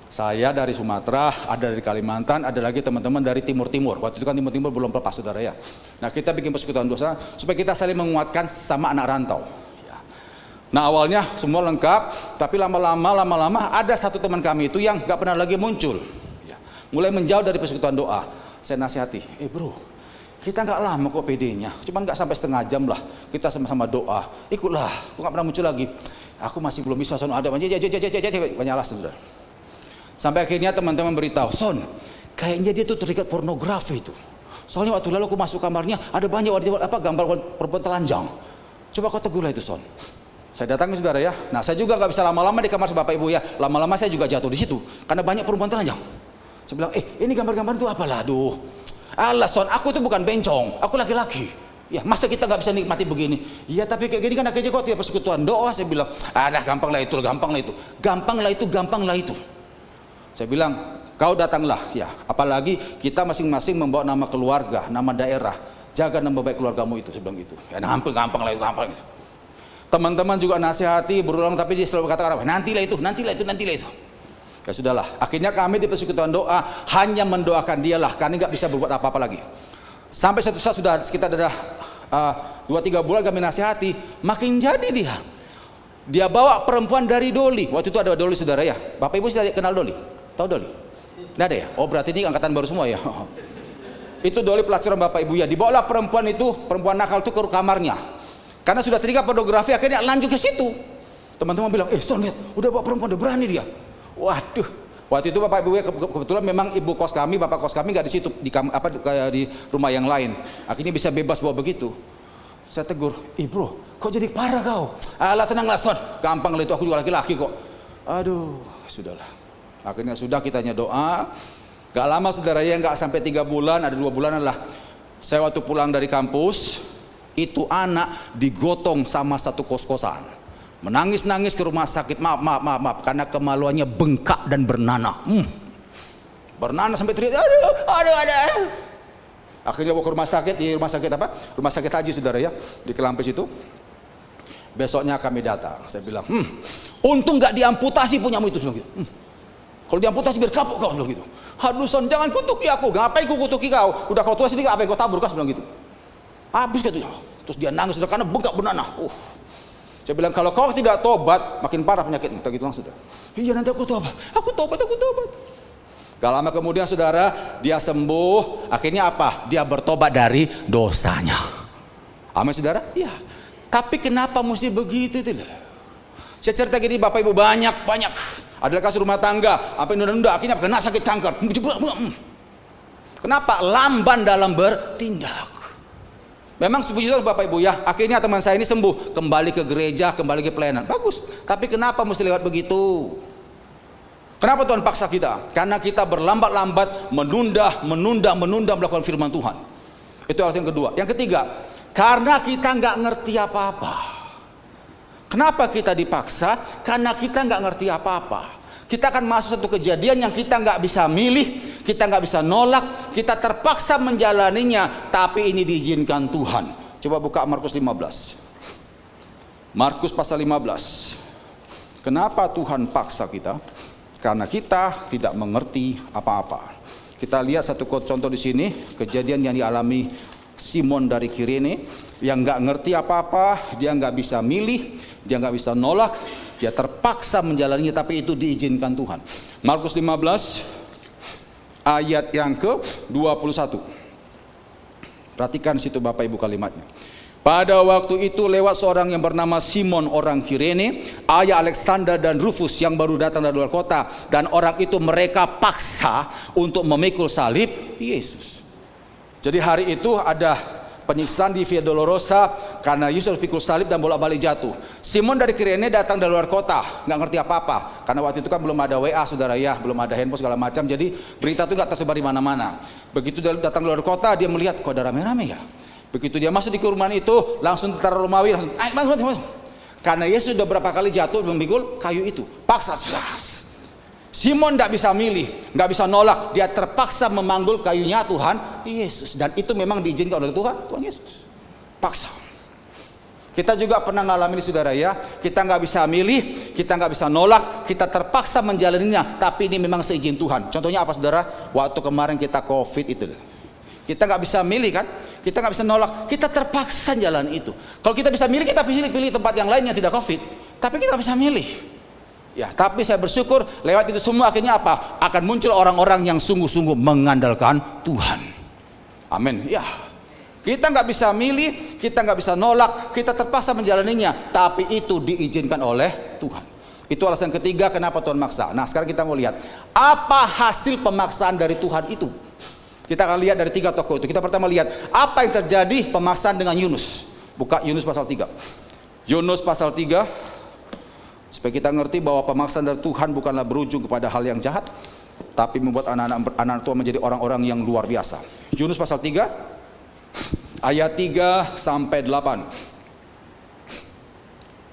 Saya dari Sumatera, ada dari Kalimantan, ada lagi teman-teman dari Timur-Timur. Waktu itu kan Timur-Timur belum lepas, saudara ya. Nah, kita bikin persekutuan doa supaya kita saling menguatkan sama anak rantau. Nah, awalnya semua lengkap, tapi lama-lama ada satu teman kami itu yang gak pernah lagi muncul. Mulai menjauh dari persekutuan doa. Saya nasihati, bro, kita gak lama kok PD-nya, cuman gak sampai setengah jam lah. Kita sama-sama doa, ikutlah, aku gak pernah muncul lagi. Aku masih belum bisa, Son, ada banyak alasan, saudara. Sampai akhirnya teman-teman beritahu, Son, kayaknya dia tuh terikat pornografi itu. Soalnya waktu lalu aku masuk kamarnya, ada banyak gambar perempuan telanjang. Coba kau tegurlah itu, Son. Saya datang ke saudara ya. Nah, saya juga nggak bisa lama-lama di kamar Bapak Ibu ya. Lama-lama saya juga jatuh di situ karena banyak perempuan telanjang. Saya bilang, ini gambar-gambar itu apalah, aduh. Alah, Son, aku itu bukan bencong, aku laki-laki. Ya, masa kita nggak bisa nikmati begini? Iya, tapi kayak gini kan akhirnya kok tiap persekutuan doa. Saya bilang, gampanglah itu. Saya bilang, kau datanglah, ya. Apalagi kita masing-masing membawa nama keluarga, nama daerah. Jaga nama baik keluargamu itu, saya bilang gitu. Ya, gampang lah itu. Teman-teman juga nasihati berulang, tapi dia selalu katakan apa? Nantilah itu. Ya sudahlah, akhirnya kami di persekutuan doa hanya mendoakan dialah, karena nggak bisa berbuat apa-apa lagi. Sampai satu saat sudah sekitar 2-3 bulan kami nasihati, makin jadi dia. Dia bawa perempuan dari Doli. Waktu itu ada Doli, saudara ya. Bapak Ibu sudah kenal Doli? Tahu Doli? Nggak ada ya? Oh, berarti ini angkatan baru semua ya. Itu Doli pelacuran Bapak Ibu ya. Dibawalah perempuan nakal itu ke kamarnya. Karena sudah terikat pornografi, akhirnya lanjut ke situ. Teman-teman bilang, Son, lihat, udah bawa perempuan, udah berani dia. Waduh. Waktu itu Bapak Ibu kebetulan memang ibu kos kami, bapak kos kami nggak di situ, di rumah yang lain. Akhirnya bisa bebas bawa begitu. Saya tegur, bro, kok jadi parah kau? Alah, tenanglah, Son, gampang lah itu, aku juga laki-laki kok. Aduh, sudahlah. Akhirnya sudah, kita hanya doa. Gak lama saudara ya, nggak sampai 3 bulan, ada 2 bulan adalah saya waktu pulang dari kampus. Itu anak digotong sama satu kos-kosan, menangis-nangis ke rumah sakit, maaf, karena kemaluannya bengkak dan bernanah, bernanah sampai teriak, aduh. Akhirnya bawa ke rumah sakit, rumah sakit haji, saudara ya, di Kelampis itu. Besoknya kami datang, saya bilang, untung nggak diamputasi punyamu itu, bilang gitu. Kalau diamputasi biar kapok kau, bilang gitu. Aduh, Son, jangan kutuki aku, ngapain ku kutuki kau, udah kau tua sini, apa yang kau tabur, kau bilang gitu. Habis gitu. Terus dia nangis sudah karena bengkak bernanah. Saya bilang, kalau kau tidak tobat, makin parah penyakitmu. Gitu langsung sudah. Iya, nanti aku tobat. Gak lama kemudian saudara, dia sembuh. Akhirnya apa? Dia bertobat dari dosanya. Amin, saudara? Iya. Tapi kenapa mesti begitu itu? Saya cerita gini, Bapak Ibu, banyak. Adalah kasus rumah tangga, apa nunda-nunda, akhirnya kena sakit kanker. Kenapa? Lamban dalam bertindak. Memang puji Tuhan Bapak Ibu ya, akhirnya teman saya ini sembuh, kembali ke gereja, kembali ke pelayanan. Bagus. Tapi kenapa mesti lewat begitu? Kenapa Tuhan paksa kita? Karena kita berlambat-lambat, menunda melakukan firman Tuhan. Itu alasan yang kedua. Yang ketiga, karena kita nggak ngerti apa-apa. Kenapa kita dipaksa? Karena kita nggak ngerti apa-apa. Kita akan masuk satu kejadian yang kita nggak bisa milih, kita nggak bisa nolak, kita terpaksa menjalaninya, tapi ini diizinkan Tuhan. Coba buka Markus 15. Markus pasal 15. Kenapa Tuhan paksa kita? Karena kita tidak mengerti apa-apa. Kita lihat satu contoh di sini, kejadian yang dialami Simon dari Kirene, yang nggak ngerti apa-apa, dia nggak bisa milih, dia nggak bisa nolak. Dia terpaksa menjalaninya, tapi itu diizinkan Tuhan. Markus 15 ayat yang ke-21. Perhatikan situ Bapak Ibu kalimatnya. Pada waktu itu lewat seorang yang bernama Simon orang Kirene, ayah Alexander dan Rufus yang baru datang dari luar kota, dan orang itu mereka paksa untuk memikul salib Yesus. Jadi hari itu ada penyiksaan di Via Dolorosa karena Yesus pikul salib dan bolak-balik jatuh. Simon dari Kirene datang dari luar kota, nggak ngerti apa-apa karena waktu itu kan belum ada WA, saudara ya, belum ada handphone segala macam, jadi berita itu nggak tersebar di mana-mana. Begitu dia datang dari luar kota, dia melihat kok ada rame-rame ya. Begitu dia masuk di kerumunan itu, langsung tentara Romawi langsung, masuk. Karena Yesus sudah berapa kali jatuh memikul kayu itu, paksa. Simon tidak bisa milih, nggak bisa nolak, dia terpaksa memanggul kayunya Tuhan Yesus, dan itu memang diizinkan oleh Tuhan Yesus. Paksa. Kita juga pernah ngalamin saudara ya, kita nggak bisa milih, kita nggak bisa nolak, kita terpaksa menjalaninya, tapi ini memang seizin Tuhan. Contohnya apa saudara? Waktu kemarin kita COVID itu, kita nggak bisa milih kan, kita nggak bisa nolak, kita terpaksa jalan itu. Kalau kita bisa milih, kita pilih tempat yang lain yang tidak COVID, tapi kita nggak bisa milih. Ya, tapi saya bersyukur lewat itu semua akhirnya apa? Akan muncul orang-orang yang sungguh-sungguh mengandalkan Tuhan. Amin. Ya. Kita nggak bisa milih, kita nggak bisa nolak, kita terpaksa menjalaninya, tapi itu diizinkan oleh Tuhan. Itu alasan ketiga kenapa Tuhan maksa. Nah, sekarang kita mau lihat apa hasil pemaksaan dari Tuhan itu. Kita akan lihat dari 3 tokoh itu. Kita pertama lihat apa yang terjadi pemaksaan dengan Yunus. Buka Yunus pasal 3. Yunus pasal 3, supaya kita ngerti bahwa pemaksaan dari Tuhan bukanlah berujung kepada hal yang jahat, tapi membuat anak-anak Tuhan menjadi orang-orang yang luar biasa. Yunus pasal 3 ayat 3 sampai 8.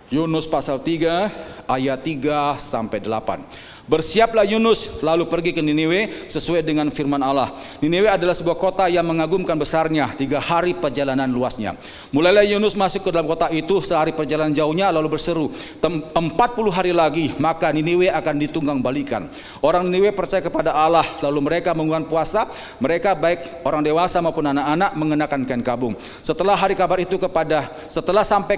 Yunus pasal 3 ayat 3 sampai 8. Bersiaplah Yunus lalu pergi ke Niniwe sesuai dengan firman Allah. Niniwe adalah sebuah kota yang mengagumkan besarnya, 3 hari perjalanan luasnya. Mulailah Yunus masuk ke dalam kota itu sehari perjalanan jauhnya, lalu berseru, 40 hari lagi maka Niniwe akan ditunggang balikan. Orang Niniwe percaya kepada Allah, lalu mereka mengumumkan puasa. Mereka baik orang dewasa maupun anak-anak mengenakan kain kabung. Setelah sampai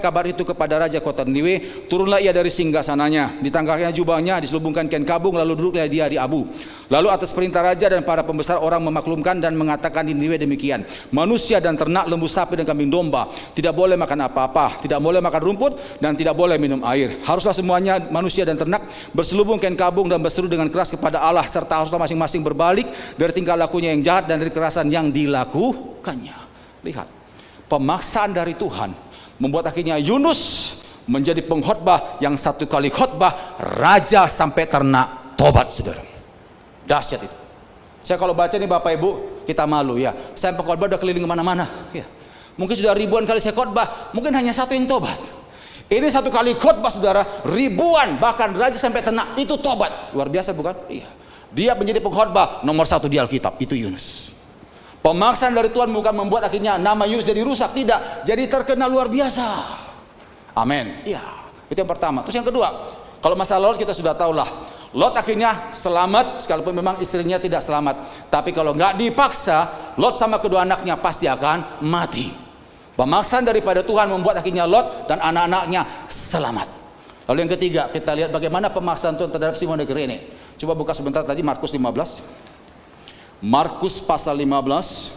kabar itu kepada raja kota Niniwe, turunlah ia dari singgasananya, ditanggalnya jubahnya, diselubungkan kain kabung, lalu duduklah dia di abu. Lalu atas perintah raja dan para pembesar orang memaklumkan dan mengatakan di Niniwe demikian, manusia dan ternak, lembu sapi dan kambing domba tidak boleh makan apa-apa, tidak boleh makan rumput dan tidak boleh minum air. Haruslah semuanya manusia dan ternak berselubung kain kabung dan berseru dengan keras kepada Allah, serta haruslah masing-masing berbalik dari tingkah lakunya yang jahat dan dari kekerasan yang dilakukannya. Lihat, pemaksaan dari Tuhan membuat akhirnya Yunus menjadi pengkhotbah yang 1 kali khotbah raja sampai ternak tobat, saudara. Dahsyat itu. Saya kalau baca nih Bapak Ibu, kita malu ya. Saya pengkhotbah udah keliling kemana-mana ya. Mungkin sudah ribuan kali saya khotbah, mungkin hanya 1 yang tobat. Ini 1 kali khotbah saudara, ribuan bahkan raja sampai ternak itu tobat. Luar biasa bukan? Iya. Dia menjadi pengkhotbah nomor 1 di Alkitab, itu Yunus. Pemaksaan dari Tuhan bukan membuat akhirnya nama Yunus jadi rusak, tidak. Jadi terkenal luar biasa. Amin. Iya, itu yang pertama. Terus yang kedua, kalau masalah Lot kita sudah tahu lah. Lot akhirnya selamat, sekalipun memang istrinya tidak selamat. Tapi kalau nggak dipaksa, Lot sama kedua anaknya pasti akan mati. Pemaksaan daripada Tuhan membuat akhirnya Lot dan anak-anaknya selamat. Lalu yang ketiga, kita lihat bagaimana pemaksaan Tuhan terhadap Simon dan Kirene. Coba buka sebentar tadi Markus 15. Markus pasal 15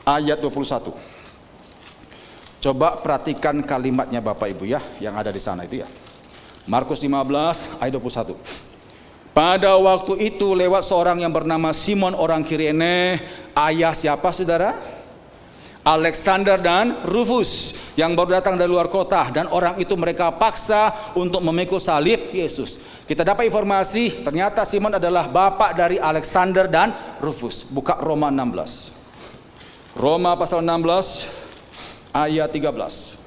ayat 21. Coba perhatikan kalimatnya Bapak Ibu ya, yang ada di sana itu ya. Markus 15 ayat 21. Pada waktu itu lewat seorang yang bernama Simon orang Kirene, ayah siapa saudara? Alexander dan Rufus yang baru datang dari luar kota, dan orang itu mereka paksa untuk memikul salib Yesus. Kita dapat informasi ternyata Simon adalah bapak dari Alexander dan Rufus. Buka Roma 16. Roma pasal 16 ayat 13.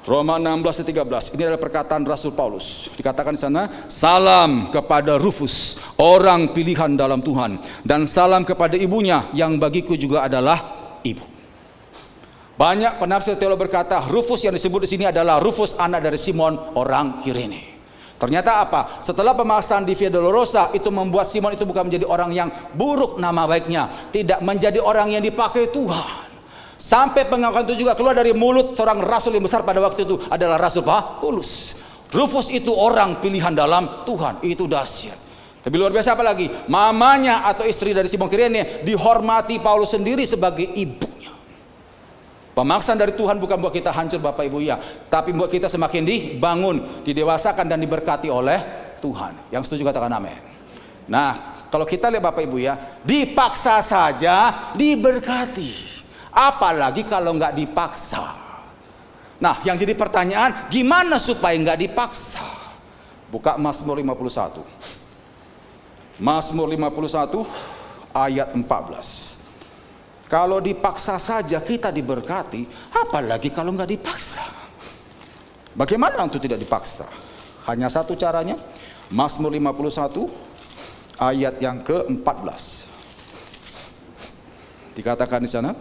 Roma 16 ayat 13. Ini adalah perkataan Rasul Paulus. Dikatakan di sana, salam kepada Rufus, orang pilihan dalam Tuhan, dan salam kepada ibunya yang bagiku juga adalah ibu. Banyak penafsir teolog berkata Rufus yang disebut di sini adalah Rufus anak dari Simon orang Kirene. Ternyata apa? Setelah pemaksaan di Via Dolorosa itu membuat Simon itu bukan menjadi orang yang buruk nama baiknya, tidak menjadi orang yang dipakai Tuhan. Sampai pengakuan itu juga keluar dari mulut seorang rasul yang besar pada waktu itu adalah Rasul Paulus. Rufus itu orang pilihan dalam Tuhan. Itu dahsyat. Lebih luar biasa apa lagi? Mamanya atau istri dari Simon Kirene dihormati Paulus sendiri sebagai ibunya. Pemaksaan dari Tuhan bukan buat kita hancur Bapak Ibu ya, tapi buat kita semakin dibangun, didewasakan dan diberkati oleh Tuhan. Yang setuju katakan amin. Nah, kalau kita lihat Bapak Ibu ya, dipaksa saja diberkati. Apalagi kalau nggak dipaksa. Nah, yang jadi pertanyaan, gimana supaya nggak dipaksa? Buka Mazmur 51. Mazmur 51 ayat 14. Kalau dipaksa saja kita diberkati, apalagi kalau nggak dipaksa. Bagaimana untuk tidak dipaksa? Hanya satu caranya. Mazmur 51 ayat yang ke-14. Dikatakan di sana,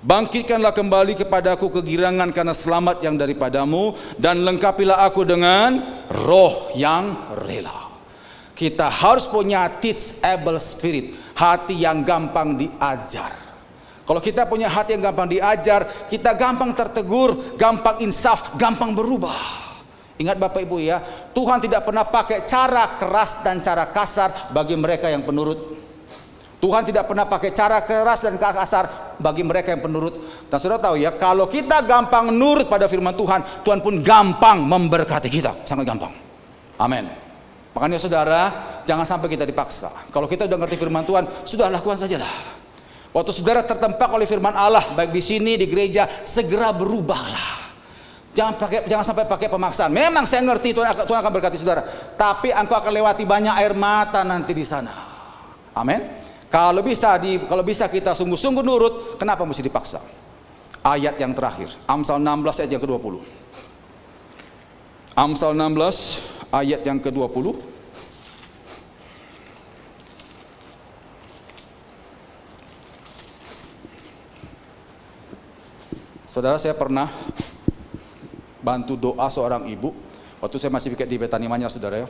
Bangkitkanlah kembali kepadaku kegirangan karena selamat yang daripadamu, dan lengkapilah aku dengan roh yang rela. Kita harus punya teachable spirit, hati yang gampang diajar. Kalau kita punya hati yang gampang diajar, kita gampang tertegur, gampang insaf, gampang berubah. Ingat Bapak Ibu ya, Tuhan tidak pernah pakai cara keras dan cara kasar bagi mereka yang penurut. Tuhan tidak pernah pakai cara keras dan kasar bagi mereka yang penurut. Dan saudara tahu ya, kalau kita gampang nurut pada firman Tuhan, Tuhan pun gampang memberkati kita, sangat gampang. Amin. Makanya saudara, jangan sampai kita dipaksa. Kalau kita udah ngerti firman Tuhan, sudah lakukan sajalah. Waktu saudara tertempak oleh firman Allah, baik di sini di gereja, segera berubahlah. Jangan sampai pakai pemaksaan. Memang saya ngerti Tuhan akan berkati saudara, tapi engkau akan lewati banyak air mata nanti di sana. Amin. Kalau bisa kita sungguh-sungguh nurut, kenapa mesti dipaksa? Ayat yang terakhir, Amsal 16 ayat yang ke-20. Amsal 16 ayat yang ke-20. Saudara, saya pernah bantu doa seorang ibu waktu saya masih di Betani Manyar, saudara ya.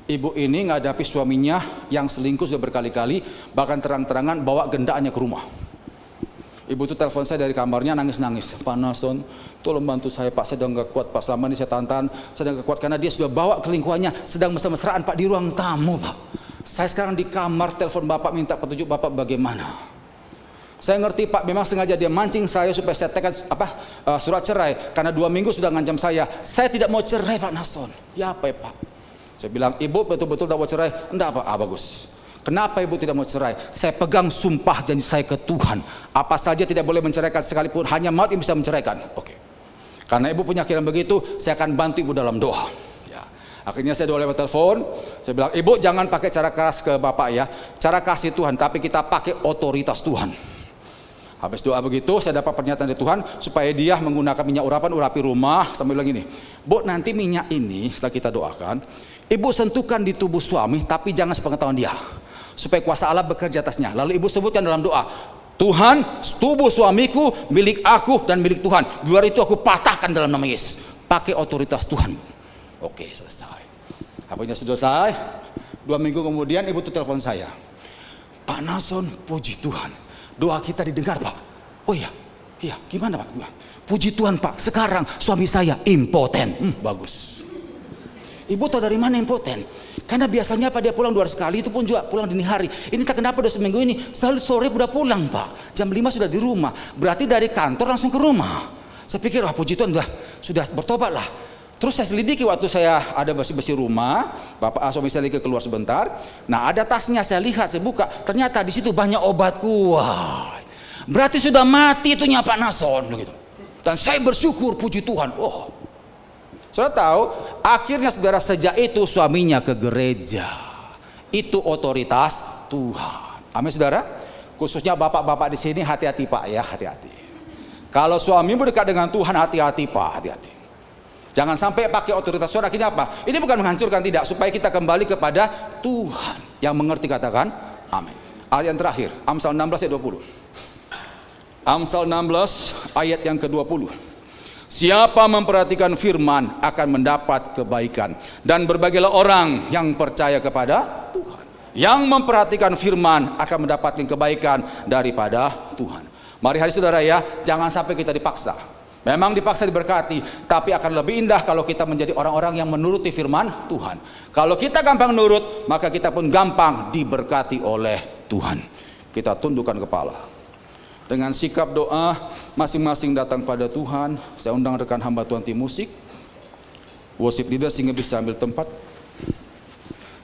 Ibu ini menghadapi suaminya yang selingkuh sudah berkali-kali, bahkan terang-terangan bawa gendaannya ke rumah. Ibu itu telepon saya dari kamarnya nangis-nangis, "Pak Nason, tolong bantu saya Pak, saya udah gak kuat Pak, selama ini saya tahan, saya udah gak kuat karena dia sudah bawa kelingkuhannya, sedang mesra-mesraan Pak di ruang tamu Pak. Saya sekarang di kamar, telepon Bapak minta petunjuk Bapak bagaimana." Saya ngerti Pak, memang sengaja dia mancing saya supaya saya tekan surat cerai, karena 2 minggu sudah ngancam saya tidak mau cerai Pak Nason. Ya apa ya Pak? Saya bilang, "Ibu betul-betul tidak mau cerai?" "Enggak Pak." "Ah, bagus. Kenapa ibu tidak mau cerai?" "Saya pegang sumpah janji saya ke Tuhan, apa saja tidak boleh menceraikan sekalipun, hanya maut yang bisa menceraikan." Oke. Karena ibu punya kiraan begitu, saya akan bantu ibu dalam doa. Ya. Akhirnya saya doa lewat telepon. Saya bilang, "Ibu jangan pakai cara keras ke Bapak ya, cara kasih Tuhan, tapi kita pakai otoritas Tuhan." Habis doa begitu, saya dapat pernyataan dari Tuhan supaya dia menggunakan minyak urapan, urapi rumah. Sambil bilang gini, "Bu, nanti minyak ini setelah kita doakan, ibu sentuhkan di tubuh suami, tapi jangan sepengetahuan dia, supaya kuasa Allah bekerja atasnya. Lalu ibu sebutkan dalam doa, 'Tuhan, tubuh suamiku milik aku dan milik Tuhan. Di luar itu aku patahkan dalam nama Yesus.'" Pakai otoritas Tuhan. Oke, selesai. Apanya sudah selesai. 2 minggu kemudian ibu tuh telepon saya, "Pak Nason, puji Tuhan, doa kita didengar Pak." "Oh iya, gimana Pak?" "Puji Tuhan Pak, sekarang suami saya impoten." Bagus. Ibu tahu dari mana impoten? Karena biasanya Pak dia pulang 2 hari sekali, itu pun juga pulang dini hari. Ini tak kenapa udah seminggu ini selalu sore udah pulang Pak, jam 5 sudah di rumah. Berarti dari kantor langsung ke rumah. Saya pikir wah puji Tuhan sudah bertobat lah. Terus saya selidiki waktu saya ada bersih-bersih rumah, suami saya lagi keluar sebentar. Nah ada tasnya, saya lihat, saya buka, ternyata di situ banyak obat kuat. Berarti sudah mati itunya Pak Nason gitu. Dan saya bersyukur, puji Tuhan. Oh, saudara tahu, akhirnya saudara sejak itu suaminya ke gereja. Itu otoritas Tuhan. Amin saudara. Khususnya bapak-bapak di sini hati-hati Pak ya, hati-hati. Kalau suamimu dekat dengan Tuhan, hati-hati Pak, hati-hati. Jangan sampai pakai otoritas saudara. Akhirnya apa? Ini bukan menghancurkan, tidak, supaya kita kembali kepada Tuhan yang mengerti, katakan amin. Ayat yang terakhir, Amsal 16 ayat 20. Amsal 16 ayat yang ke-20. "Siapa memperhatikan firman akan mendapat kebaikan, dan berbagailah orang yang percaya kepada Tuhan." Yang memperhatikan firman akan mendapatkan kebaikan daripada Tuhan. Mari hari saudara ya, jangan sampai kita dipaksa. Memang dipaksa diberkati, tapi akan lebih indah kalau kita menjadi orang-orang yang menuruti firman Tuhan. Kalau kita gampang nurut, maka kita pun gampang diberkati oleh Tuhan. Kita tundukkan kepala. Dengan sikap doa, masing-masing datang pada Tuhan. Saya undang rekan hamba Tuhan tim musik, worship leader sehingga bisa ambil tempat.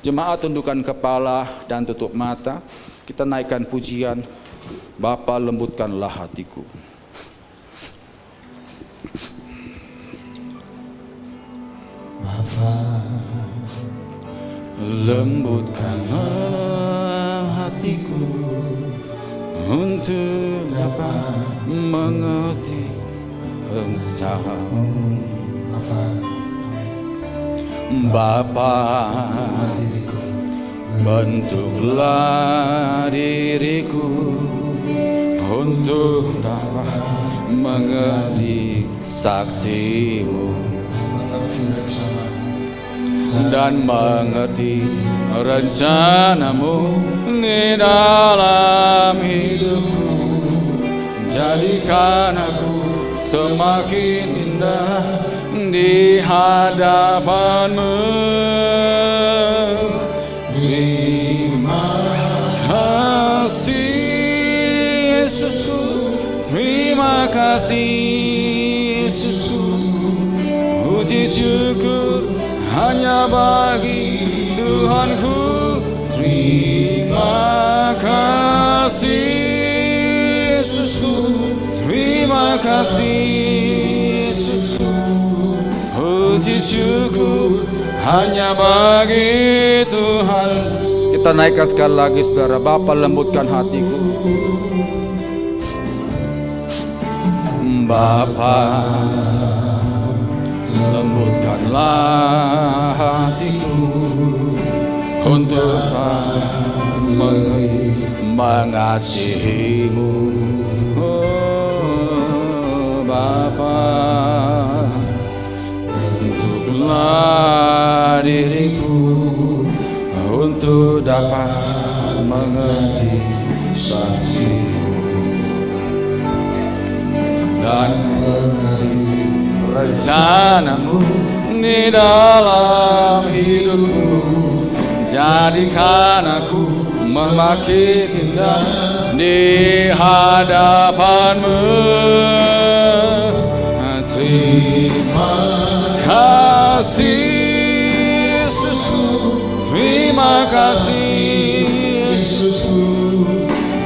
Jemaat tundukkan kepala dan tutup mata. Kita naikkan pujian, "Bapa lembutkanlah hatiku." Bapa, lembutkanlah hatiku untuk dapat mengerti rencanamu. Bapa, bentuklah diriku untuk dapat mengerti saksimu dan mengerti rencanamu di dalam hidupku. Jadikan aku semakin indah di hadapanmu. Terima kasih Yesusku, terima kasih Yesusku. Puji syukur hanya bagi Tuhanku. Terima kasih Yesusku, terima kasih Yesusku. Puji syukur hanya bagi Tuhan. Kita naikkan sekali lagi saudara. Bapa, lembutkan hatiku. Bapa, lembutkanlah hatiku untuk mengasihimu. Oh Bapa, bentuklah diriku untuk dapat mengerti saksimu dan mengerti rencanamu di dalam hidupku. Jadikan aku semakin indah di hadapanmu. Terima kasih Yesusku, terima kasih Yesusku.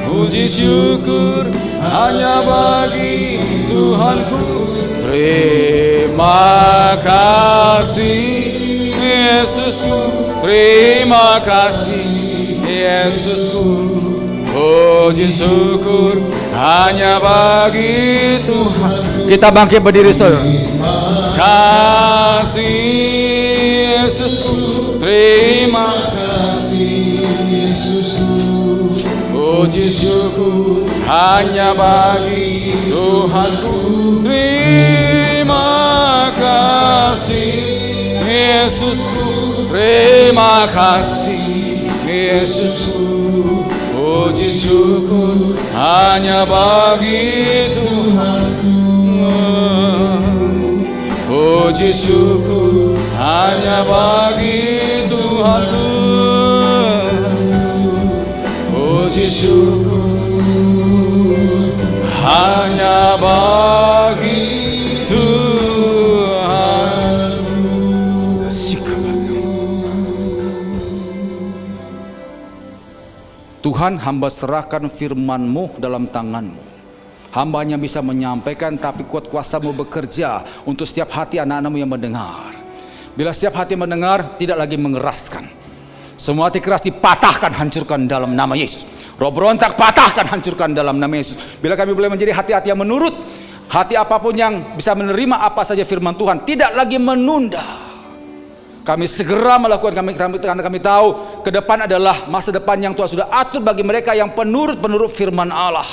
Puji syukur hanya bagi Tuhanku. Terima kasih Yesusku, terima kasih Yesusku. Puji syukur hanya bagi Tuhan. Kita bangkit berdiri saudara. Kasih Yesusku, terima kasih Yesusku. Puji syukur hanya bagi Tuhanku. Terima kasih Yesusku, terima kasih Yesusku. Puji syukur hanya bagi Tuhanku. Puji syukur hanya bagi Tuhanku. Puji syukur hanya bagi Tuhan. Tuhan, hamba serahkan firman-Mu dalam tangan-Mu. Hambanya bisa menyampaikan, tapi kuat kuasa-Mu bekerja untuk setiap hati anak-anak-Mu yang mendengar. Bila setiap hati mendengar, tidak lagi mengeraskan. Semua hati keras dipatahkan, hancurkan dalam nama Yesus. Roh berontak patahkan, hancurkan dalam nama Yesus. Bila kami boleh menjadi hati-hati yang menurut, hati apapun yang bisa menerima apa saja firman Tuhan, tidak lagi menunda. Kami segera melakukan, karena kami tahu ke depan adalah masa depan yang Tuhan sudah atur bagi mereka yang penurut firman Allah.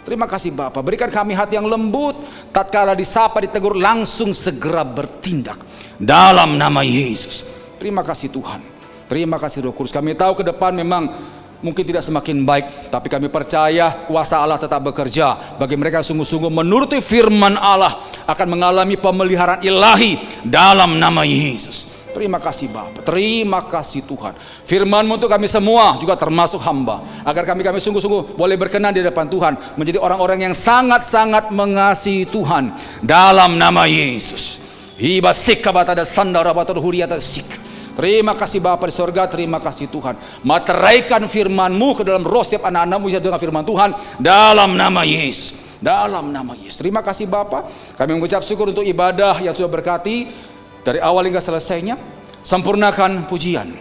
Terima kasih Bapa, berikan kami hati yang lembut, tatkala disapa, ditegur, langsung segera bertindak dalam nama Yesus. Terima kasih Tuhan, terima kasih Roh Kudus. Kami tahu ke depan memang mungkin tidak semakin baik, tapi kami percaya kuasa Allah tetap bekerja. Bagi mereka yang sungguh-sungguh menuruti firman Allah akan mengalami pemeliharaan ilahi dalam nama Yesus. Terima kasih Bapa, terima kasih Tuhan. Firman-Mu untuk kami semua, juga termasuk hamba, agar kami sungguh-sungguh boleh berkenan di depan Tuhan, menjadi orang-orang yang sangat-sangat mengasihi Tuhan dalam nama Yesus. Terima kasih Bapa di sorga, terima kasih Tuhan. Materaikan firman-Mu ke dalam roh setiap anak-anak-Mu yang dengar firman Tuhan dalam nama Yesus. Dalam nama Yesus. Terima kasih Bapa. Kami mengucap syukur untuk ibadah yang sudah berkati dari awal hingga selesainya. Sempurnakan pujian,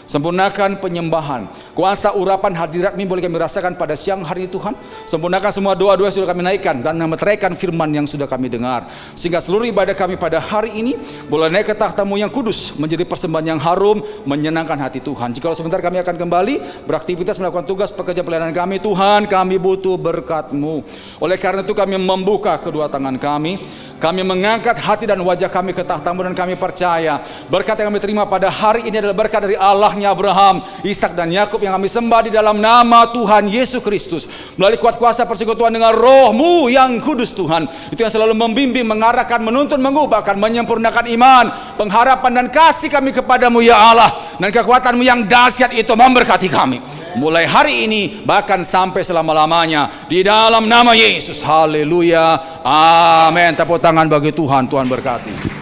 Sempurnakan penyembahan. Kuasa urapan hadirat-Mu boleh kami rasakan pada siang hari ini Tuhan. Sempurnakan semua doa-doa yang sudah kami naikkan dan meteraikan firman yang sudah kami dengar. Sehingga seluruh ibadah kami pada hari ini boleh naik ke takhta-Mu yang kudus, menjadi persembahan yang harum, menyenangkan hati Tuhan. Jikalau sebentar kami akan kembali beraktivitas melakukan tugas pekerjaan pelayanan kami, Tuhan, kami butuh berkat-Mu. Oleh karena itu kami membuka kedua tangan kami. Kami mengangkat hati dan wajah kami ke takhta-Mu dan kami percaya berkat yang kami terima pada hari ini adalah berkat dari Allahnya Abraham, Ishak dan Yakub yang kami sembah di dalam nama Tuhan Yesus Kristus. Melalui kuat kuasa persekutuan dengan Roh-Mu yang kudus Tuhan. Itu yang selalu membimbing, mengarahkan, menuntun, mengubahkan, menyempurnakan iman, pengharapan dan kasih kami kepadamu ya Allah. Dan kekuatan-Mu yang dahsyat itu memberkati kami. Mulai hari ini bahkan sampai selama-lamanya di dalam nama Yesus. Haleluya. Amin. Tepuk tangan bagi Tuhan. Tuhan berkati.